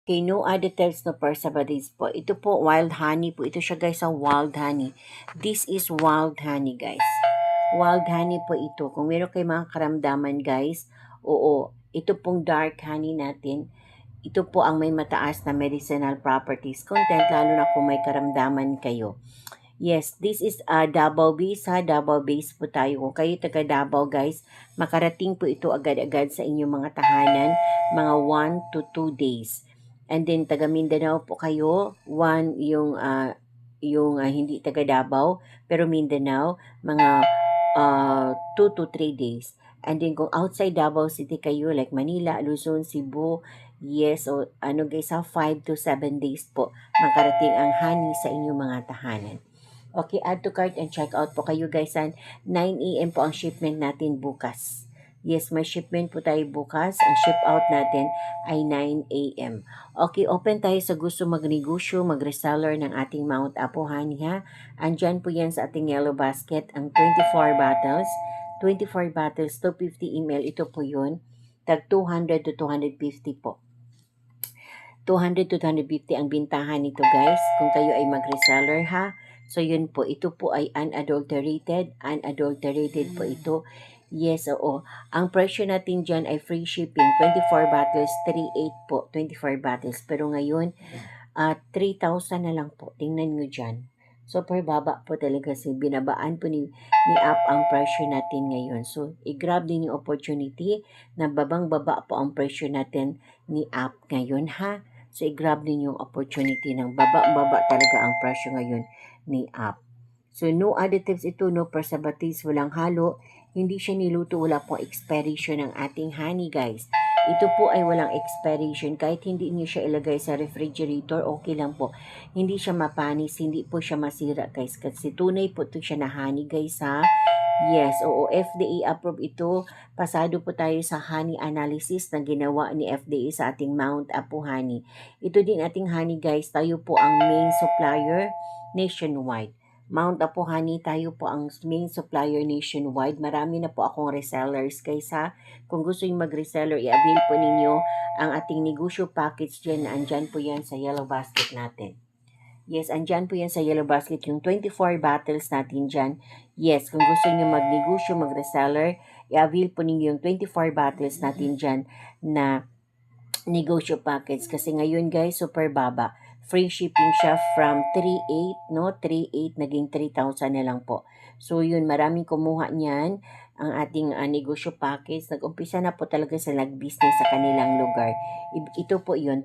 Okay, no additives, no preservatives po. Ito po, wild honey po. Ito siya guys, sa wild honey. This is wild honey guys. Wild honey po ito. Kung meron kayo mga karamdaman guys, oo, ito pong dark honey natin, ito po ang may mataas na medicinal properties content, lalo na kung may karamdaman kayo. Yes, this is a Davao base ha. Davao base po tayo. Kung kayo taga Davao guys, makarating po ito agad-agad sa inyong mga tahanan, mga 1 to 2 days. And then taga Mindanao po kayo, hindi taga Davao, pero Mindanao, mga 2 to 3 days. And then kung outside Davao City kayo, like Manila, Luzon, Cebu, yes, o ano guys ha, 5 to 7 days po makarating ang honey sa inyong mga tahanan. Okay, add to cart and check out po kayo guys. 9 a.m. po ang shipment natin bukas. Yes, may shipment po tayo bukas. Ang ship out natin ay 9 a.m. Okay, open tayo sa gusto magnegosyo, mag-reseller ng ating Mount Apo Honey ha. Andyan po yan sa ating yellow basket, ang 24 bottles. 24 bottles, 250 ml. Ito po yun. Tag 200 to 250 po. 200 to 250 ang bintahan nito guys. Kung kayo ay mag-reseller ha. So yun po, ito po ay unadulterated po ito. Yes, oo. Ang presyo natin dyan ay free shipping, 24 bottles, 3.8 po, 24 bottles. Pero ngayon, 3,000 na lang po. Tingnan nyo dyan. Super baba po talaga, binabaan po ni App ang presyo natin ngayon. So, i-grab din yung opportunity na babang-baba po ang presyo natin ni App ngayon ha. So, i-grab din yung opportunity ng baba-baba talaga ang presyo ngayon ni App. So, no additives ito, no preservatives, walang halo. Hindi siya niluto, wala pong expiration ng ating honey guys. Ito po ay walang expiration. Kahit hindi niyo siya ilagay sa refrigerator, okay lang po. Hindi siya mapanis, hindi po siya masira guys. Kasi tunay po ito siya na honey guys ha. Yes, oo, FDA approved ito. Pasado po tayo sa honey analysis na ginawa ni FDA sa ating Mount Apo Honey. Ito din ating honey guys, tayo po ang main supplier nationwide. Mount Apo Honey, tayo po ang main supplier nationwide. Marami na po akong resellers guys ha. Kung gusto nyo mag-reseller, i-avail po ninyo ang ating negosyo package dyan na andyan po yan sa yellow basket natin. Yes, andyan po yan sa yellow basket, yung 24 bottles natin dyan. Yes, kung gusto nyo magnegosyo, mag-reseller, i-avail po ninyo yung 24 bottles natin dyan na negosyo package. Kasi ngayon guys, super baba. Free shipping siya from 3.8, no? 3.8 naging 3,000 na lang po. So yun, maraming kumuha niyan ang ating negosyo package. Nag-umpisa na po talaga sa nag-business sa kanilang lugar. Ito po yun,